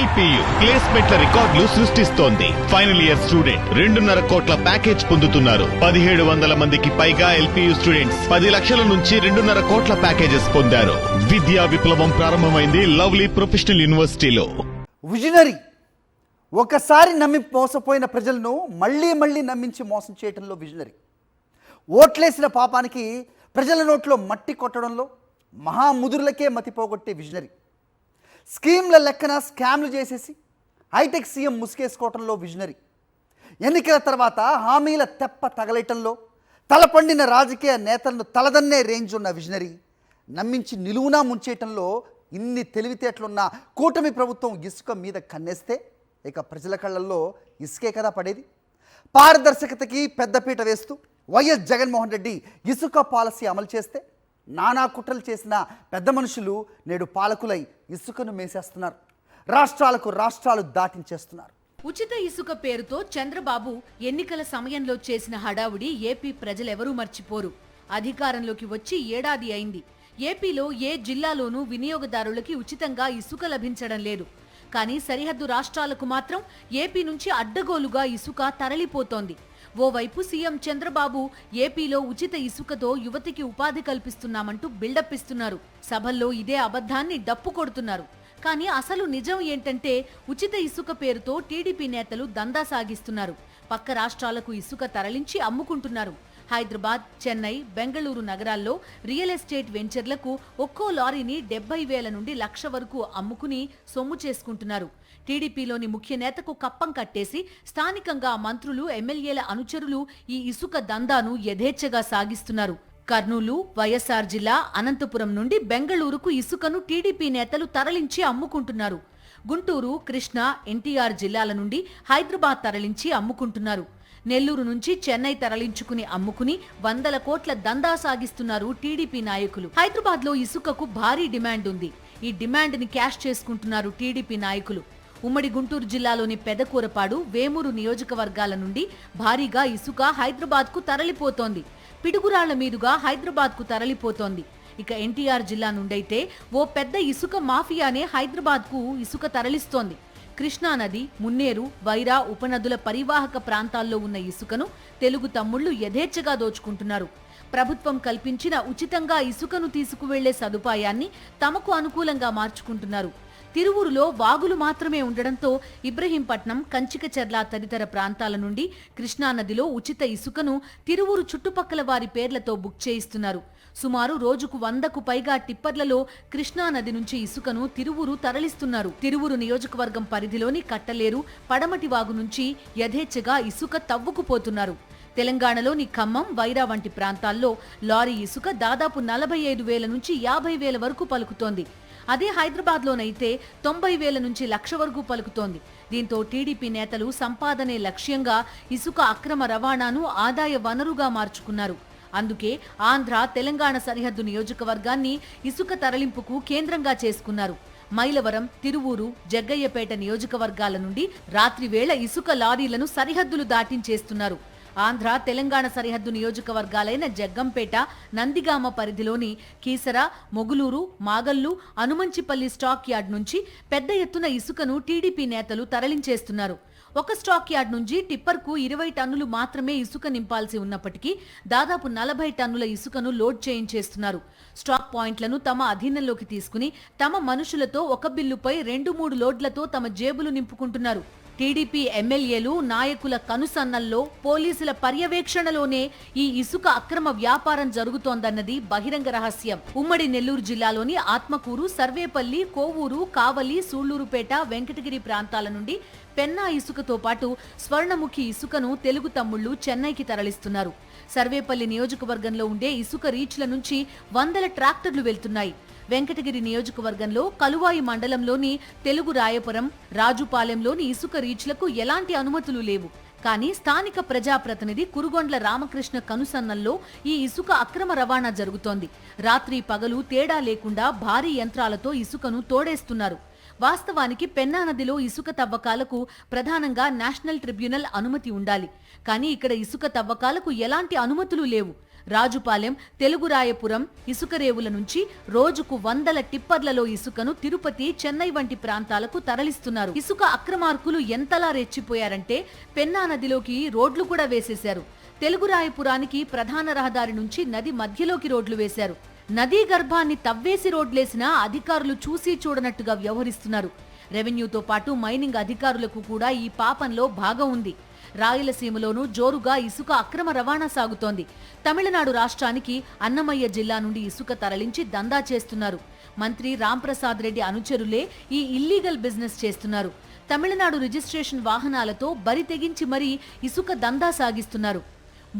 LPU ప్లేస్మెంట్ల రికార్డులు సృష్టిస్తోంది. Final year student 2.5 కోట్ల ప్యాకేజ్ పొందుతున్నారు. 1700 మందికి పైగా ఎల్పియు స్టూడెంట్స్ 10 లక్షల నుంచి 2.5 కోట్ల ప్యాకేజెస్ పొందారు. విద్యా విప్లవం ప్రారంభమైంది లవ్లీ ప్రొఫెషనల్ యూనివర్సిటీలో. విజనరీ ఒకసారి నమ్మి మోసపోయిన ప్రజలను మళ్ళీ నమ్మించి మోసం చేయడంలో విజనరీ. ఓట్లేసిన పాపానికి ప్రజల నోట్లో మట్టి కొట్టడంలో మహాముదురులకే మతిపోగొట్టే విజనరీ. స్కీమ్ల లెక్కన స్కామ్లు చేసేసి హైటెక్ సీఎం ముసుగేసుకోవటంలో విజనరీ. ఎన్నికల తర్వాత హామీల తెప్ప తగలేయటంలో తలపండిన రాజకీయ నేతలను తలదన్నే రేంజ్ ఉన్న విజనరీ. నమ్మించి నిలువునా ముంచేయటంలో ఇన్ని తెలివితేటలున్న కూటమి ప్రభుత్వం ఇసుక మీద కన్నేస్తే ఇక ప్రజల కళ్ళల్లో ఇసుకే కదా పడేది. పారదర్శకతకి పెద్దపీట వేస్తూ వైఎస్ జగన్మోహన్ రెడ్డి ఇసుక పాలసీ అమలు చేస్తే నానా కుట్రలు చేసిన పెద్ద మనుషులు నేడు పాలకులై ఇసుకను మేసేస్తున్నారు. రాష్ట్రాలు దాటించేస్తున్నారు. ఉచిత ఇసుక పేరుతో చంద్రబాబు ఎన్నికల సమయంలో చేసిన హడావుడి ఏపీ ప్రజలెవరూ మర్చిపోరు. అధికారంలోకి వచ్చి ఏడాది అయింది. ఏపీలో ఏ జిల్లాలోనూ వినియోగదారులకి ఉచితంగా ఇసుక లభించడం లేదు. కానీ సరిహద్దు రాష్ట్రాలకు మాత్రం ఏపీ నుంచి అడ్డగోలుగా ఇసుక తరలిపోతోంది. ఓవైపు సీఎం చంద్రబాబు ఏపీలో ఉచిత ఇసుకతో యువతికి ఉపాధి కల్పిస్తున్నామంటూ బిల్డప్ ఇస్తున్నారు. సభల్లో ఇదే అబద్ధాన్ని డప్పు కొడుతున్నారు. కానీ అసలు నిజం ఏంటంటే ఉచిత ఇసుక పేరుతో టీడీపీ నేతలు దందా సాగిస్తున్నారు. పక్క రాష్ట్రాలకు ఇసుక తరలించి అమ్ముకుంటున్నారు. హైదరాబాద్, చెన్నై, బెంగళూరు నగరాల్లో రియల్ ఎస్టేట్ వెంచర్లకు ఒక్కో లారీని 70,000 నుండి 1,00,000 వరకు అమ్ముకుని సొమ్ము చేసుకుంటున్నారు. టీడీపీలోని ముఖ్య నేతకు కప్పం కట్టేసి స్థానికంగా మంత్రులు, ఎమ్మెల్యేల అనుచరులు ఈ ఇసుక దందాను యథేచ్ఛగా సాగిస్తున్నారు. కర్నూలు, వైఎస్ఆర్ జిల్లా, అనంతపురం నుండి బెంగళూరుకు ఇసుకను టీడీపీ నేతలు తరలించి అమ్ముకుంటున్నారు. గుంటూరు, కృష్ణా, ఎన్టీఆర్ జిల్లాల నుండి హైదరాబాద్ తరలించి అమ్ముకుంటున్నారు. నెల్లూరు నుంచి చెన్నై తరలించుకుని అమ్ముకుని 100 కోట్ల దందా సాగిస్తున్నారు టీడీపీ నాయకులు. హైదరాబాద్ లో ఇసుకకు భారీ డిమాండ్ ఉంది. ఈ డిమాండ్ ని క్యాష్ చేసుకుంటున్నారు టీడీపీ నాయకులు. ఉమ్మడి గుంటూరు జిల్లాలోని పెదకూరపాడు, వేమూరు నియోజకవర్గాల నుండి భారీగా ఇసుక హైదరాబాద్ కు తరలిపోతోంది. పిడుగురాళ్ల మీదుగా హైదరాబాద్ కు తరలిపోతోంది. ఇక ఎన్టీఆర్ జిల్లా నుండైతే ఓ పెద్ద ఇసుక మాఫియానే హైదరాబాద్ కు ఇసుక తరలిస్తోంది. కృష్ణానది, మున్నేరు, వైరా ఉపనదుల పరివాహక ప్రాంతాల్లో ఉన్న ఇసుకను తెలుగు తమ్ముళ్లు యథేచ్ఛగా దోచుకుంటున్నారు. ప్రభుత్వం కల్పించిన ఉచితంగా ఇసుకను తీసుకువెళ్లే సదుపాయాన్ని తమకు అనుకూలంగా మార్చుకుంటున్నారు. తిరువూరులో వాగులు మాత్రమే ఉండడంతో ఇబ్రహీంపట్నం, కంచికచర్ల తదితర ప్రాంతాల నుండి కృష్ణానదిలో ఉచిత ఇసుకను తిరువూరు చుట్టుపక్కల వారి పేర్లతో బుక్ చేయిస్తున్నారు. సుమారు రోజుకు 100కు పైగా టిప్పర్లలో కృష్ణానది నుంచి ఇసుకను తిరువూరు తరలిస్తున్నారు. తిరువూరు నియోజకవర్గం పరిధిలోని కట్టలేరు, పడమటి వాగు నుంచి యథేచ్ఛగా ఇసుక తవ్వుకుపోతున్నారు. తెలంగాణలోని ఖమ్మం, వైరా వంటి ప్రాంతాల్లో లారీ ఇసుక దాదాపు 45,000 నుంచి 50,000 వరకు పలుకుతోంది. అదే హైదరాబాద్లోనైతే 90,000 నుంచి 1,00,000 వరకు పలుకుతోంది. దీంతో టీడీపీ నేతలు సంపాదనే లక్ష్యంగా ఇసుక అక్రమ రవాణాను ఆదాయ వనరుగా మార్చుకున్నారు. అందుకే ఆంధ్ర, తెలంగాణ సరిహద్దు నియోజకవర్గాన్ని ఇసుక తరలింపుకు కేంద్రంగా చేసుకున్నారు. మైలవరం, తిరువూరు, జగ్గయ్యపేట నియోజకవర్గాల నుండి రాత్రి వేళ ఇసుక లారీలను సరిహద్దులు దాటించేస్తున్నారు. ఆంధ్ర, తెలంగాణ సరిహద్దు నియోజకవర్గాలైన జగ్గంపేట, నందిగామ పరిధిలోని కీసర, మొగులూరు, మాగల్లు, అనుమంచిపల్లి స్టాక్ యార్డ్ నుంచి పెద్ద ఎత్తున ఇసుకను టీడీపీ నేతలు తరలించేస్తున్నారు. ఒక స్టాక్ యార్డ్ నుంచి టిప్పర్కు 20 టన్నులు మాత్రమే ఇసుక నింపాల్సి ఉన్నప్పటికీ దాదాపు 40 టన్నుల ఇసుకను లోడ్ చేయించేస్తున్నారు. స్టాక్ పాయింట్లను తమ అధీనంలోకి తీసుకుని తమ మనుషులతో ఒక బిల్లుపై 2-3 లోడ్లతో తమ జేబులు నింపుకుంటున్నారు. టీడీపీ ఎమ్మెల్యేలు, నాయకుల కనుసన్నల్లో, పోలీసుల పర్యవేక్షణలోనే ఈ ఇసుక అక్రమ వ్యాపారం జరుగుతోందన్నది బహిరంగ రహస్యం. ఉమ్మడి నెల్లూరు జిల్లాలోని ఆత్మకూరు, సర్వేపల్లి, కోవూరు, కావలి, సూళ్లూరుపేట, వెంకటగిరి ప్రాంతాల నుండి పెన్నా ఇసుకతో పాటు స్వర్ణముఖి ఇసుకను తెలుగు తమ్ముళ్లు చెన్నైకి తరలిస్తున్నారు. సర్వేపల్లి నియోజకవర్గంలో ఉండే ఇసుక రీచ్ల నుంచి 100 ట్రాక్టర్లు వెళ్తున్నాయి. వెంకటగిరి నియోజకవర్గంలో కలువాయి మండలంలోని తెలుగు రాయపురం, రాజుపాలెంలోని ఇసుక రీచ్లకు ఎలాంటి అనుమతులు లేవు. కానీ స్థానిక ప్రజాప్రతినిధి కురుగొండ్ల రామకృష్ణ కనుసన్నల్లో ఈ ఇసుక అక్రమ రవాణా జరుగుతోంది. రాత్రి పగలు తేడా లేకుండా భారీ యంత్రాలతో ఇసుకను తోడేస్తున్నారు. వాస్తవానికి పెన్నా నదిలో ఇసుక తవ్వకాలకు ప్రధానంగా నేషనల్ ట్రిబ్యునల్ అనుమతి ఉండాలి. కానీ ఇక్కడ ఇసుక తవ్వకాలకు ఎలాంటి అనుమతులు లేవు. రాజుపాలెం, తెలుగురాయపురం ఇసుక రేవుల నుంచి రోజుకు వందల టిప్పర్లలో ఇసుకను తిరుపతి, చెన్నై వంటి ప్రాంతాలకు తరలిస్తున్నారు. ఇసుక అక్రమార్కులు ఎంతలా రెచ్చిపోయారంటే పెన్నా నదిలోకి రోడ్లు కూడా వేసేశారు. తెలుగురాయపురానికి ప్రధాన రహదారి నుంచి నది మధ్యలోకి రోడ్లు వేశారు. నదీ గర్భాన్ని తవ్వేసి రోడ్లేసినా అధికారులు చూసి చూడనట్టుగా వ్యవహరిస్తున్నారు. రెవెన్యూతో పాటు మైనింగ్ అధికారులకు కూడా ఈ పాపంలో భాగం ఉంది. రాయలసీమలోనూ జోరుగా ఇసుక అక్రమ రవాణా సాగుతోంది. తమిళనాడు రాష్ట్రానికి అన్నమయ్య జిల్లా నుండి ఇసుక తరలించి దందా చేస్తున్నారు. మంత్రి రాంప్రసాద్ రెడ్డి అనుచరులే ఈ ఇల్లీగల్ బిజినెస్ చేస్తున్నారు. తమిళనాడు రిజిస్ట్రేషన్ వాహనాలతో బరి తెగించి మరీ ఇసుక దందా సాగిస్తున్నారు.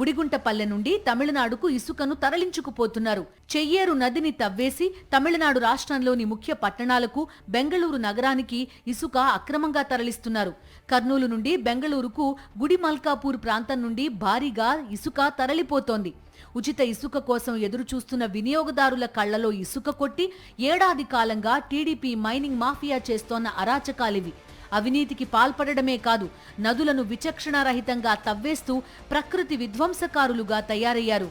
బుడిగుంటపల్లె నుండి తమిళనాడుకు ఇసుకను తరలించుకుపోతున్నారు. చెయ్యేరు నదిని తవ్వేసి తమిళనాడు రాష్ట్రంలోని ముఖ్య పట్టణాలకు, బెంగళూరు నగరానికి ఇసుక అక్రమంగా తరలిస్తున్నారు. కర్నూలు నుండి బెంగళూరుకు గుడిమల్కాపూర్ ప్రాంతం నుండి భారీగా ఇసుక తరలిపోతోంది. ఉచిత ఇసుక కోసం ఎదురు చూస్తున్న వినియోగదారుల కళ్లలో ఇసుక కొట్టి ఏడాది కాలంగా టీడీపీ మైనింగ్ మాఫియా చేస్తోన్న అరాచకాలివి. అవినీతికి పాల్పడమే కాదు, నదులను విచక్షణారహితంగా తవ్వేస్తూ ప్రకృతి విధ్వంసకారులుగా తయారయ్యారు.